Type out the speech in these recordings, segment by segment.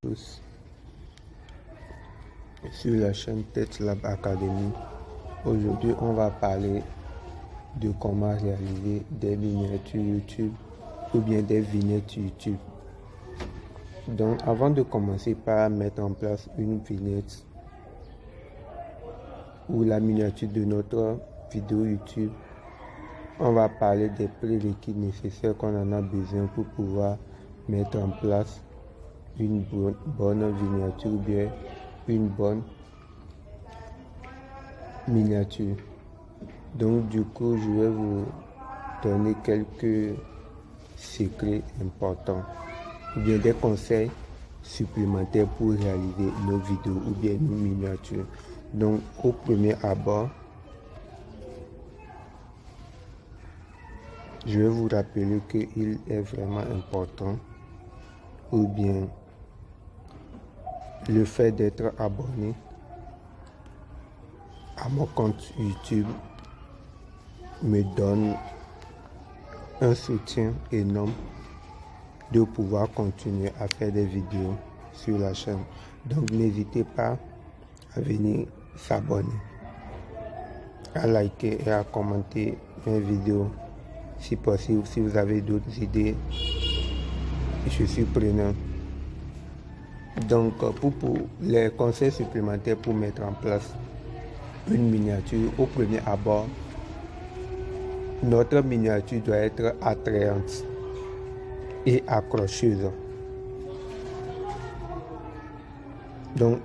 Tous sur la chaîne TechLab Academy. Aujourd'hui, on va parler de comment réaliser des miniatures YouTube ou bien des vignettes YouTube. Donc, avant de commencer par mettre en place une vignette ou la miniature de notre vidéo YouTube, on va parler des prérequis nécessaires qu'on en a besoin pour pouvoir mettre en place une bonne miniature ou bien une bonne miniature. Donc du coup, je vais vous donner quelques secrets importants ou bien des conseils supplémentaires pour réaliser nos vidéos ou bien nos miniatures. Donc au premier abord, je vais vous rappeler qu'il est vraiment important ou bien le fait d'être abonné à mon compte YouTube me donne un soutien énorme de pouvoir continuer à faire des vidéos sur la chaîne. Donc n'hésitez pas à venir s'abonner, à liker et à commenter mes vidéos. Si possible, si vous avez d'autres idées, je suis preneur. Donc pour les conseils supplémentaires pour mettre en place une miniature, au premier abord, notre miniature doit être attrayante et accrocheuse. Donc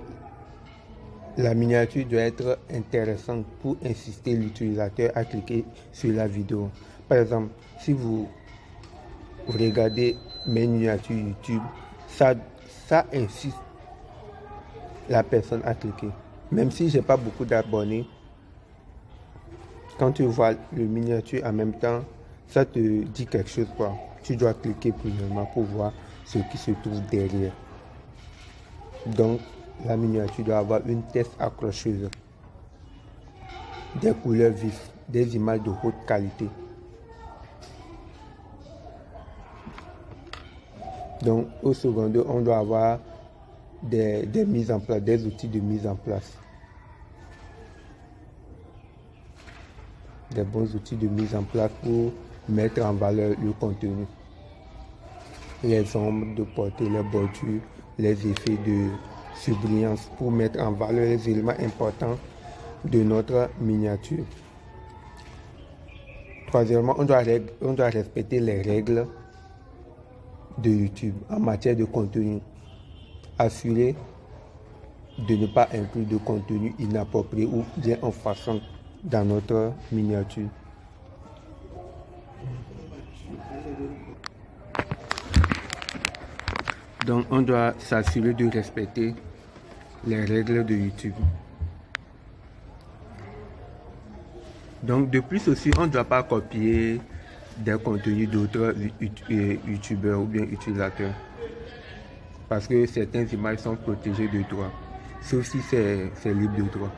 la miniature doit être intéressante pour inciter l'utilisateur à cliquer sur la vidéo. Par exemple, si vous regardez mes miniatures YouTube, ça incite la personne à cliquer. Même si j'ai pas beaucoup d'abonnés, quand tu vois le miniature en même temps, ça te dit quelque chose, quoi. Tu dois cliquer premièrement pour voir ce qui se trouve derrière. Donc la miniature doit avoir une tête accrocheuse, des couleurs vives, des images de haute qualité. Donc au second, on doit avoir des mises en place, des outils de mise en place. Des bons outils de mise en place pour mettre en valeur le contenu. Les ombres de portée, les bordures, les effets de surbrillance pour mettre en valeur les éléments importants de notre miniature. Troisièmement, on doit respecter les règles de YouTube en matière de contenu. Assurer de ne pas inclure de contenu inapproprié ou bien en façon dans notre miniature. Donc on doit s'assurer de respecter les règles de YouTube. Donc de plus aussi, on ne doit pas copier des contenus d'autres youtubeurs ou bien utilisateurs, parce que certaines images sont protégées de droit, sauf si c'est libre de droit.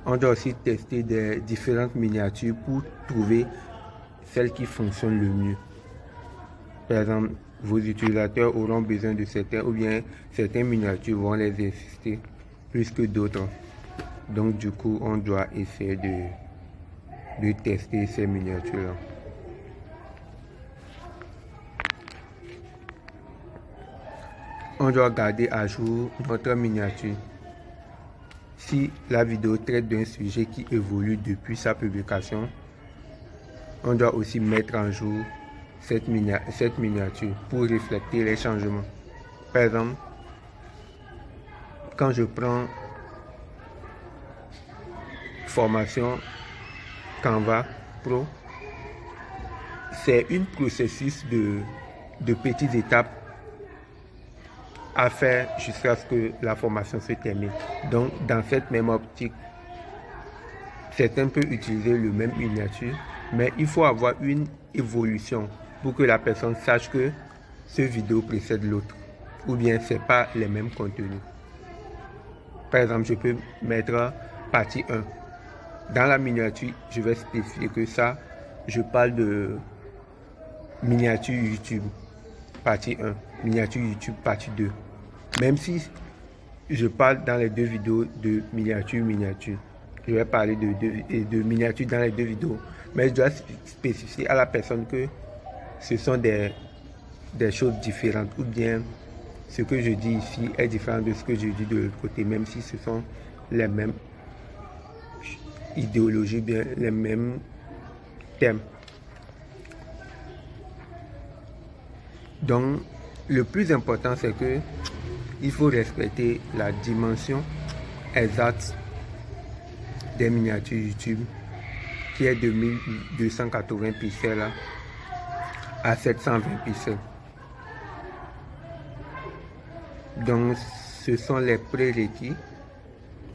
On doit aussi tester des différentes miniatures pour trouver celle qui fonctionne le mieux. Par exemple, vos utilisateurs auront besoin de certains, ou bien certaines miniatures vont les assister plus que d'autres. Donc du coup, on doit essayer de tester ces miniatures-là. On doit garder à jour notre miniature. Si la vidéo traite d'un sujet qui évolue depuis sa publication, on doit aussi mettre en jour cette miniature pour refléter les changements. Par exemple, quand je prends formation Canva Pro, c'est un processus de petites étapes à faire jusqu'à ce que la formation se termine. Donc dans cette même optique, certains peuvent utiliser le même miniature, mais il faut avoir une évolution pour que la personne sache que ce vidéo précède l'autre, ou bien c'est pas les mêmes contenus. Par exemple, je peux mettre partie 1. Dans la miniature, je vais spécifier que ça, je parle de miniature YouTube, partie 1, miniature YouTube, partie 2. Même si je parle dans les deux vidéos de miniature, je vais parler de miniature dans les deux vidéos, mais je dois spécifier à la personne que ce sont des choses différentes, ou bien ce que je dis ici est différent de ce que je dis de l'autre côté, même si ce sont les mêmes idéologies, bien les mêmes thèmes. Donc, le plus important, c'est que il faut respecter la dimension exacte des miniatures YouTube, qui est de 1280 pixels à 720 pixels. Donc, ce sont les prérequis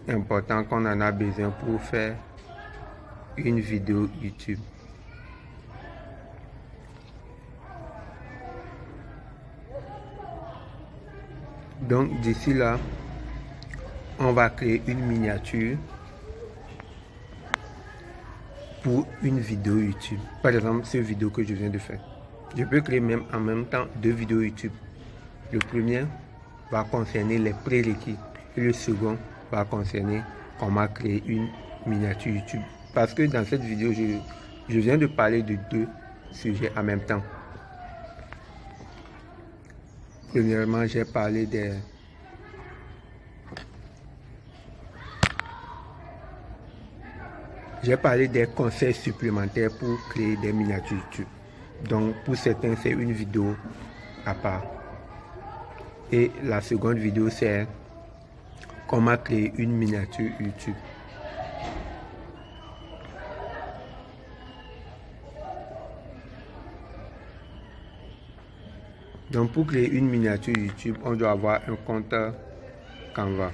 importants qu'on en a besoin pour faire une vidéo YouTube. Donc, d'ici là, on va créer une miniature pour une vidéo YouTube. Par exemple, cette vidéo que je viens de faire. Je peux créer même en même temps deux vidéos YouTube. Le premier va concerner les prérequis et le second va concerner comment créer une miniature YouTube. Parce que dans cette vidéo, je viens de parler de deux sujets en même temps. Premièrement, j'ai parlé des conseils supplémentaires pour créer des miniatures YouTube. Donc, pour certains, c'est une vidéo à part. Et la seconde vidéo, c'est comment créer une miniature YouTube. Donc, pour créer une miniature YouTube, on doit avoir un compte Canva.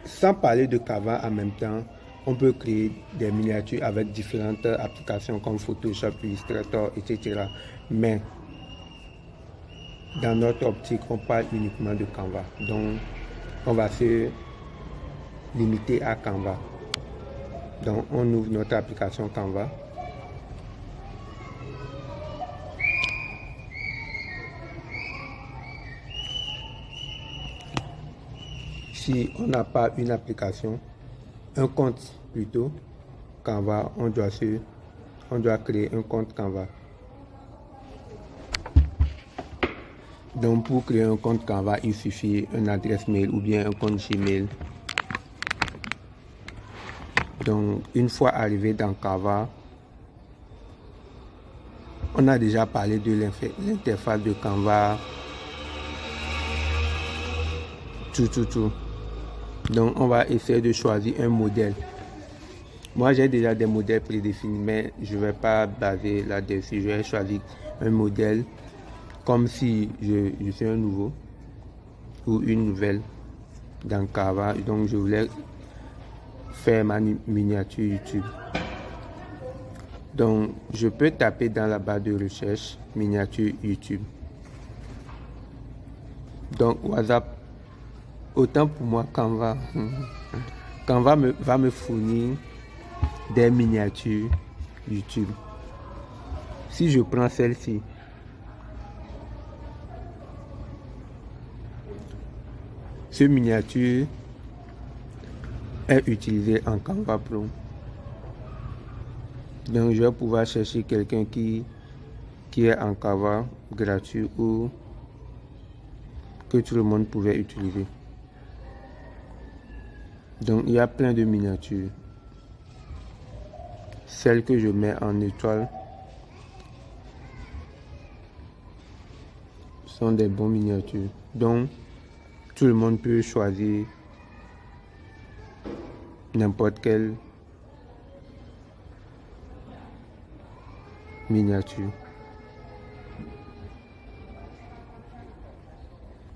Sans parler de Canva en même temps, on peut créer des miniatures avec différentes applications comme Photoshop, Illustrator, etc. Mais dans notre optique, on parle uniquement de Canva. Donc, on va se limiter à Canva. Donc, on ouvre notre application Canva. Si on n'a pas une application, un compte plutôt, Canva, on doit créer un compte Canva. Donc pour créer un compte Canva, il suffit une adresse mail ou bien un compte Gmail. Donc une fois arrivé dans Canva, on a déjà parlé de l'interface de Canva, tout. Donc on va essayer de choisir un modèle. Moi j'ai déjà des modèles prédéfinis, mais je ne vais pas baser là-dessus. Je vais choisir un modèle comme si je suis un nouveau ou une nouvelle dans Canva. Donc je voulais faire ma miniature YouTube. Donc je peux taper dans la barre de recherche miniature YouTube. Donc WhatsApp, autant pour moi Canva va me fournir des miniatures YouTube. Si je prends celle-ci, ce miniature est utilisé en Canva Pro. Donc je vais pouvoir chercher quelqu'un qui est en Canva gratuit ou que tout le monde pouvait utiliser. Donc il y a plein de miniatures. Celles que je mets en étoile sont des bons miniatures. Donc tout le monde peut choisir n'importe quelle miniature.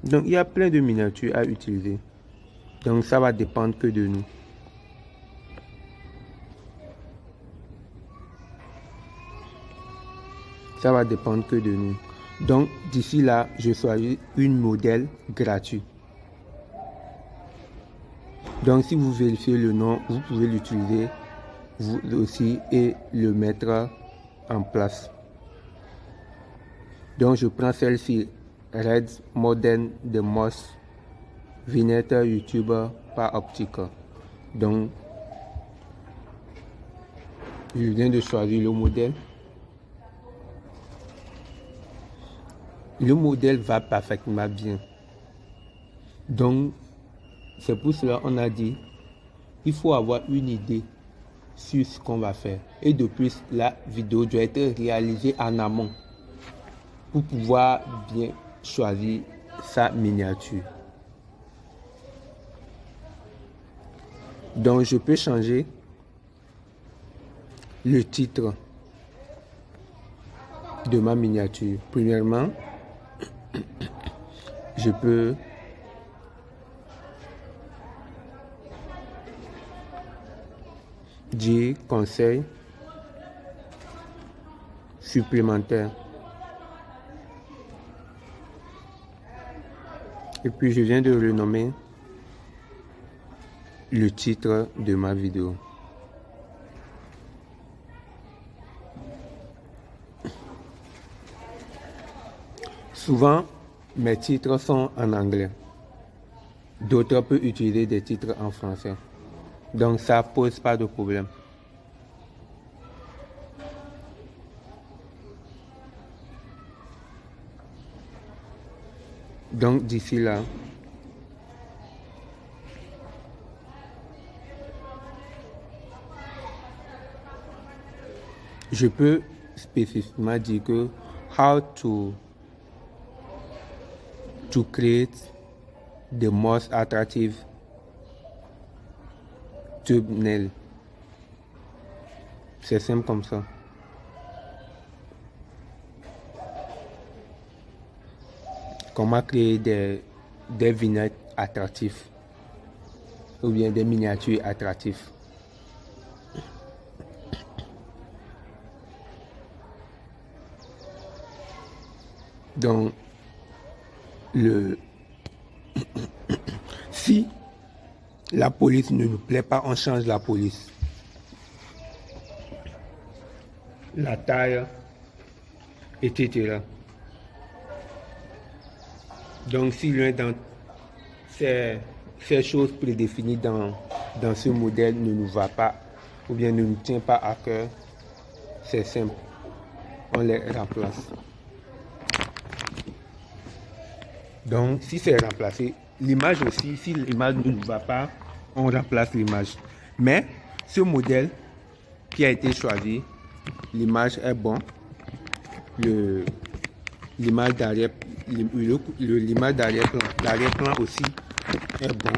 Donc il y a plein de miniatures à utiliser. Donc ça va dépendre que de nous. Ça va dépendre que de nous. Donc d'ici là, je choisis une modèle gratuit. Donc si vous vérifiez le nom, vous pouvez l'utiliser vous aussi et le mettre en place. Donc je prends celle-ci, Red Modern de Moss, vignette YouTuber par optique. Donc je viens de choisir le modèle. Le modèle va parfaitement bien. Donc c'est pour cela qu'on a dit il faut avoir une idée sur ce qu'on va faire. Et de plus, la vidéo doit être réalisée en amont pour pouvoir bien choisir sa miniature. Donc je peux changer le titre de ma miniature. Premièrement, je peux dire conseil supplémentaire. Et puis je viens de renommer le titre de ma vidéo. Souvent, mes titres sont en anglais. D'autres peuvent utiliser des titres en français. Donc ça pose pas de problème. Donc d'ici là, je peux spécifiquement dire que how to create the most attractive thumbnail. C'est simple comme ça. Comment créer des vignettes attractifs ou bien des miniatures attractives. Donc si la police ne nous plaît pas, on change la police. La taille, etc. Donc si l'un dans ces choses prédéfinies dans ce modèle ne nous va pas ou bien ne nous tient pas à cœur, c'est simple, on les remplace. Donc si c'est remplacé, l'image aussi, si l'image ne nous va pas, on remplace l'image. Mais ce modèle qui a été choisi, l'image est bon, l'image d'arrière, l'image d'arrière-plan aussi est bon.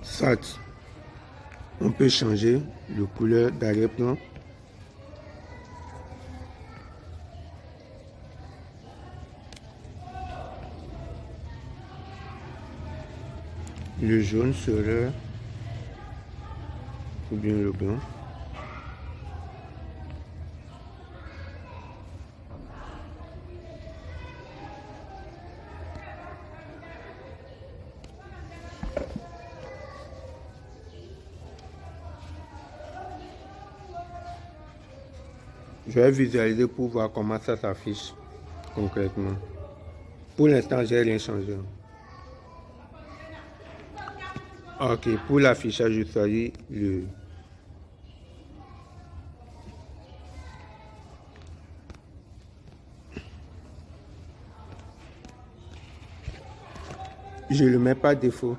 Soit on peut changer le couleur d'arrière-plan. Le jaune serait ou bien le blanc. Je vais visualiser pour voir comment ça s'affiche concrètement. Pour l'instant, j'ai rien changé. Ok, pour l'affichage, je choisis le je le mets pas défaut.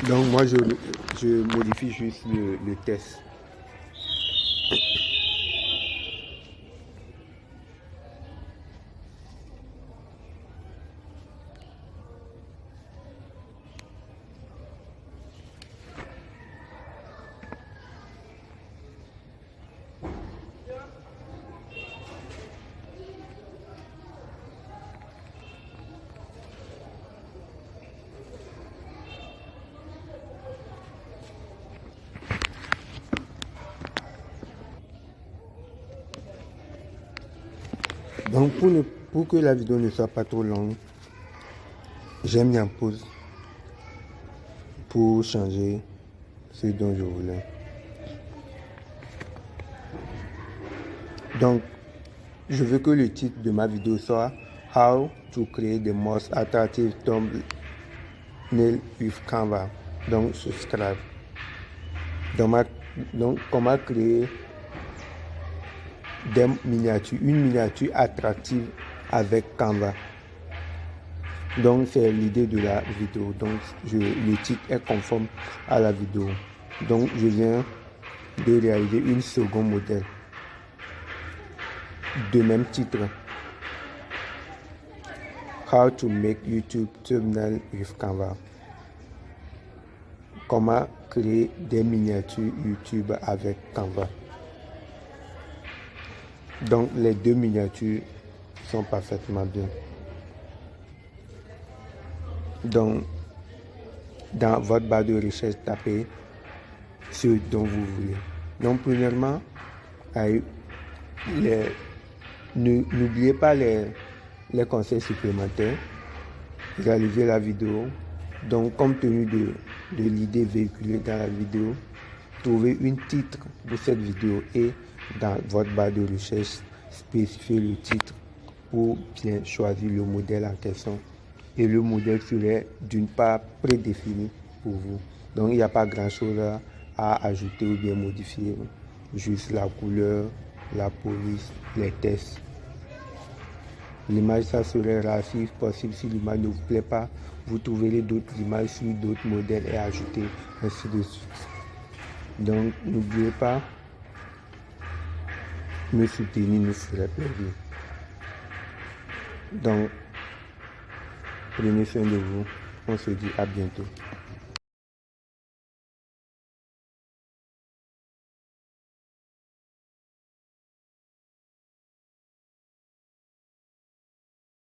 Donc moi je modifie juste le test. Donc pour ne pour que la vidéo ne soit pas trop longue, j'ai mis en pause pour changer ce dont je voulais. Donc, je veux que le titre de ma vidéo soit How to create the most attractive thumbnail with Canva. Donc, subscribe. Donc, comment créer une miniature attractive avec Canva. Donc, c'est l'idée de la vidéo. Donc, le titre est conforme à la vidéo. Donc, je viens de réaliser une seconde modèle de même titre. How to make YouTube thumbnail with Canva. Comment créer des miniatures YouTube avec Canva. Donc, les deux miniatures sont parfaitement bien. Donc, dans votre barre de recherche, tapez ce dont vous voulez. Donc, premièrement, n'oubliez pas les conseils supplémentaires. Réalisez la vidéo. Donc, compte tenu de l'idée véhiculée dans la vidéo, trouvez un titre pour cette vidéo et dans votre barre de recherche, spécifiez le titre pour bien choisir le modèle en question. Et le modèle serait d'une part prédéfini pour vous. Donc, il n'y a pas grand-chose à ajouter ou bien modifier. Juste la couleur, la police, les tests. L'image, ça serait rare si possible. Si l'image ne vous plaît pas, vous trouverez d'autres images sur d'autres modèles et ajouter ainsi de suite. Donc, n'oubliez pas, me soutenir nous ferait plaisir. Donc, prenez soin de vous. On se dit à bientôt.